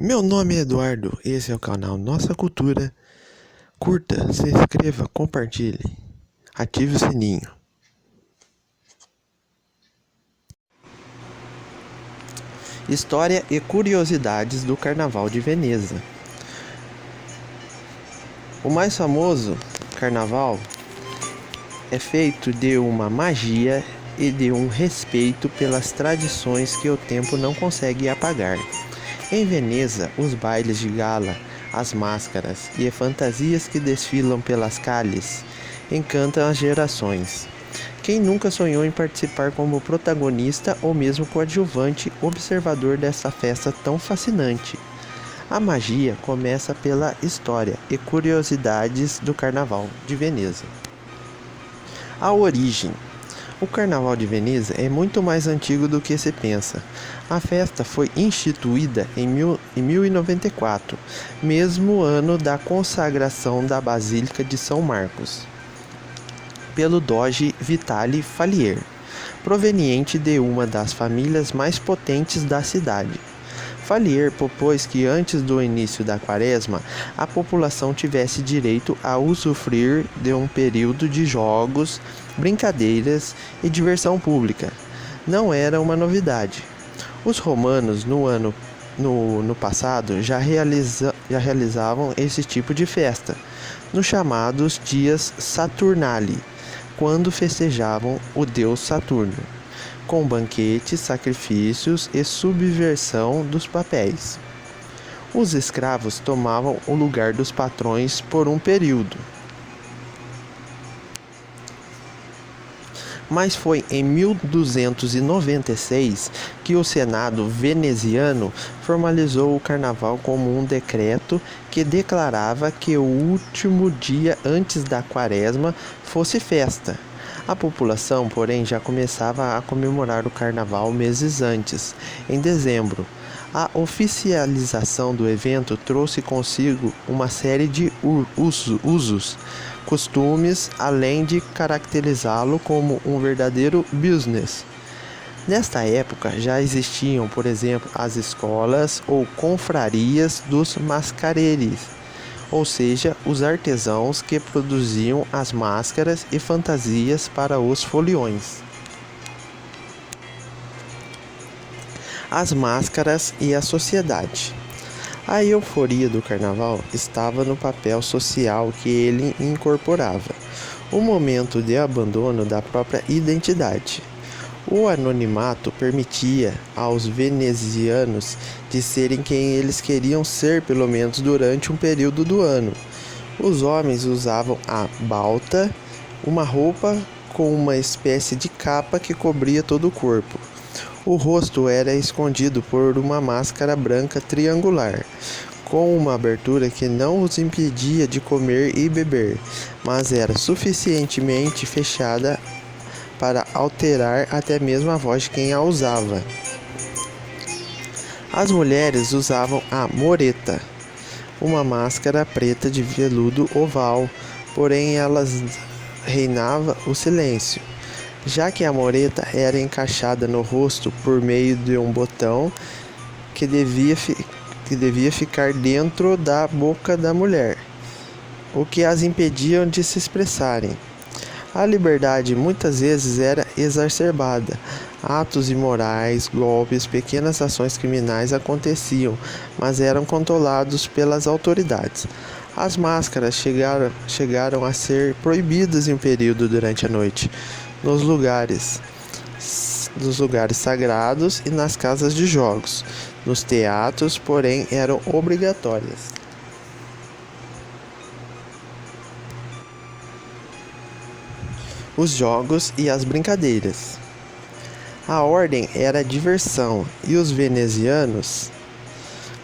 Meu nome é Eduardo, esse é o canal Nossa Cultura. Curta, se inscreva, compartilhe, ative o sininho. História e curiosidades do Carnaval de Veneza. O mais famoso carnaval é feito de uma magia e de um respeito pelas tradições que o tempo não consegue apagar. Em Veneza, os bailes de gala, as máscaras e fantasias que desfilam pelas calles encantam as gerações. Quem nunca sonhou em participar como protagonista ou mesmo coadjuvante observador dessa festa tão fascinante? A magia começa pela história e curiosidades do Carnaval de Veneza. A origem. O Carnaval de Veneza é muito mais antigo do que se pensa. A festa foi instituída em 1094, mesmo ano da consagração da Basílica de São Marcos, pelo doge Vitale Falier, proveniente de uma das famílias mais potentes da cidade. Falier propôs que antes do início da quaresma, a população tivesse direito a usufruir de um período de jogos, brincadeiras e diversão pública. Não era uma novidade. Os romanos, no passado, já realizavam esse tipo de festa, nos chamados dias Saturnali, quando festejavam o deus Saturno, com banquetes, sacrifícios e subversão dos papéis. Os escravos tomavam o lugar dos patrões por um período. Mas foi em 1296 que o Senado veneziano formalizou o carnaval como um decreto que declarava que o último dia antes da quaresma fosse festa. A população, porém, já começava a comemorar o carnaval meses antes, em dezembro. A oficialização do evento trouxe consigo uma série de usos, costumes, além de caracterizá-lo como um verdadeiro business. Nesta época já existiam, por exemplo, as escolas ou confrarias dos mascareiros, ou seja, os artesãos que produziam as máscaras e fantasias para os foliões. As máscaras e a sociedade. A euforia do carnaval estava no papel social que ele incorporava, o momento de abandono da própria identidade. O anonimato permitia aos venezianos de serem quem eles queriam ser, pelo menos durante um período do ano. Os homens usavam a balta, uma roupa com uma espécie de capa que cobria todo o corpo. O rosto era escondido por uma máscara branca triangular, com uma abertura que não os impedia de comer e beber, mas era suficientemente fechada para alterar até mesmo a voz de quem a usava. As mulheres usavam a moreta, uma máscara preta de veludo oval, porém elas reinava o silêncio, já que a moreta era encaixada no rosto por meio de um botão que devia ficar dentro da boca da mulher, o que as impedia de se expressarem. A liberdade muitas vezes era exacerbada. Atos imorais, golpes, pequenas ações criminais aconteciam, mas eram controlados pelas autoridades. As máscaras chegaram a ser proibidas em um período durante a noite, nos lugares sagrados e nas casas de jogos. Nos teatros, porém, eram obrigatórias. Os jogos e as brincadeiras. A ordem era a diversão e os venezianos,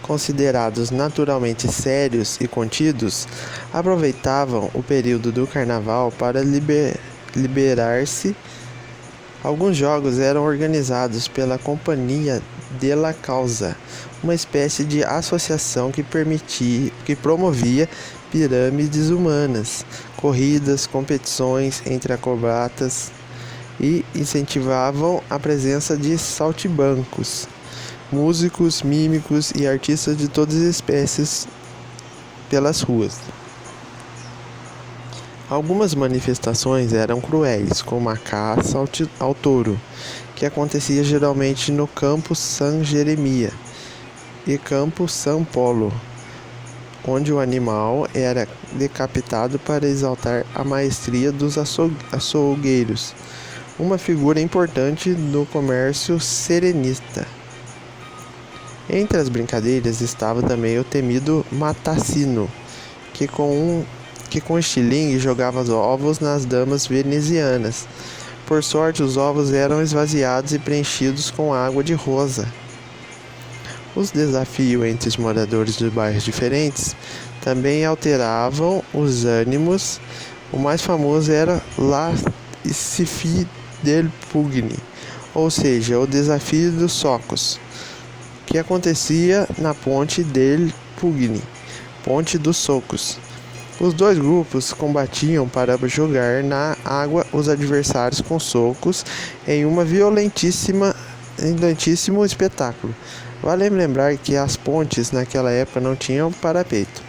considerados naturalmente sérios e contidos, aproveitavam o período do carnaval para liberar-se. Alguns jogos eram organizados pela Companhia della Causa, uma espécie de associação que promovia pirâmides humanas, corridas, competições entre acrobatas e incentivavam a presença de saltimbancos. músicos, mímicos e artistas de todas as espécies pelas ruas. Algumas manifestações eram cruéis, como a caça ao touro, que acontecia geralmente no Campo San Jeremia e Campo San Polo, onde o animal era decapitado para exaltar a maestria dos açougueiros, uma figura importante no comércio serenista. Entre as brincadeiras estava também o temido matassino, que com estilingue jogava os ovos nas damas venezianas. Por sorte, os ovos eram esvaziados e preenchidos com água de rosa. Os desafios entre os moradores de bairros diferentes também alteravam os ânimos. O mais famoso era La Sci del Pugni, ou seja, o desafio dos socos, que acontecia na Ponte del Pugni, Ponte dos Socos. Os dois grupos combatiam para jogar na água os adversários com socos em um violentíssimo espetáculo. Vale lembrar que as pontes naquela época não tinham parapeito.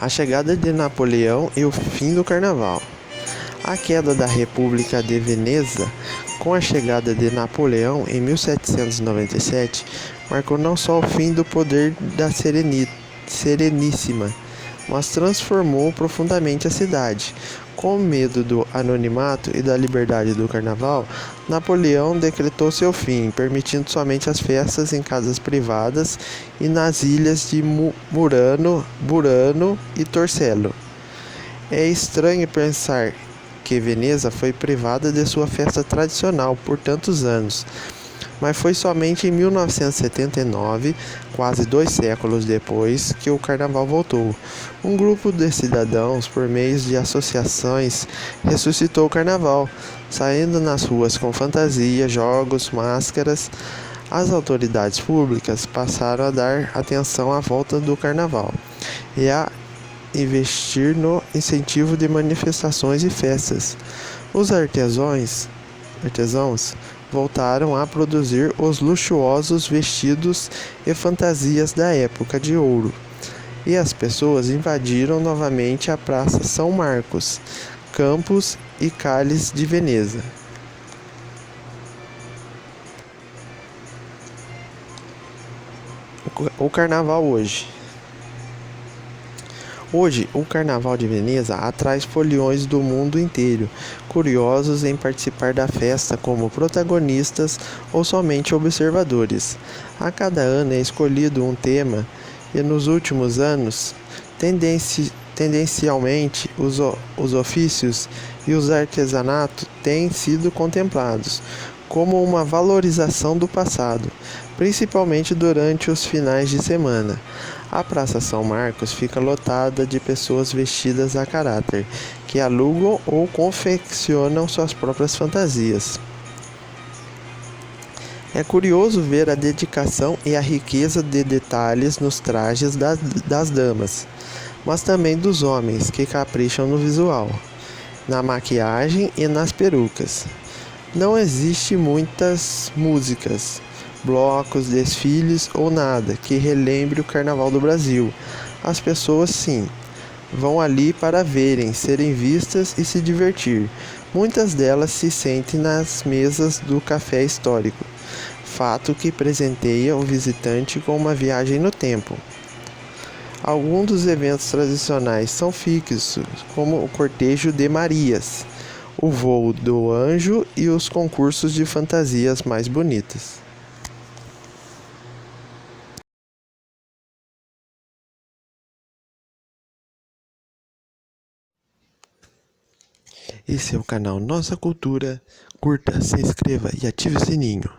A chegada de Napoleão e o fim do Carnaval. A queda da República de Veneza, com a chegada de Napoleão em 1797, marcou não só o fim do poder da Sereníssima, mas transformou profundamente a cidade. Com medo do anonimato e da liberdade do carnaval, Napoleão decretou seu fim, permitindo somente as festas em casas privadas e nas ilhas de Burano e Torcello. É estranho pensar que Veneza foi privada de sua festa tradicional por tantos anos, mas foi somente em 1979, quase 2 séculos depois, que o carnaval voltou. Um grupo de cidadãos, por meio de associações, ressuscitou o carnaval, saindo nas ruas com fantasia, jogos, máscaras. As autoridades públicas passaram a dar atenção à volta do carnaval e a investir no incentivo de manifestações e festas. Os artesãos voltaram a produzir os luxuosos vestidos e fantasias da época de ouro, e as pessoas invadiram novamente a Praça São Marcos, Campos e Cales de Veneza. O Carnaval hoje. Hoje, o Carnaval de Veneza atrai foliões do mundo inteiro, curiosos em participar da festa como protagonistas ou somente observadores. A cada ano é escolhido um tema e nos últimos anos, tendencialmente, os ofícios e os artesanatos têm sido contemplados como uma valorização do passado, principalmente durante os finais de semana. A Praça São Marcos fica lotada de pessoas vestidas a caráter, que alugam ou confeccionam suas próprias fantasias. É curioso ver a dedicação e a riqueza de detalhes nos trajes das damas, mas também dos homens, que capricham no visual, na maquiagem e nas perucas. Não existe muitas músicas, blocos, desfiles ou nada que relembre o Carnaval do Brasil. As pessoas, sim, vão ali para verem, serem vistas e se divertir. Muitas delas se sentem nas mesas do café histórico, fato que presenteia o visitante com uma viagem no tempo. Alguns dos eventos tradicionais são fixos, como o cortejo de Marias, o voo do anjo e os concursos de fantasias mais bonitas. Esse é o canal Nossa Cultura. Curta, se inscreva e ative o sininho.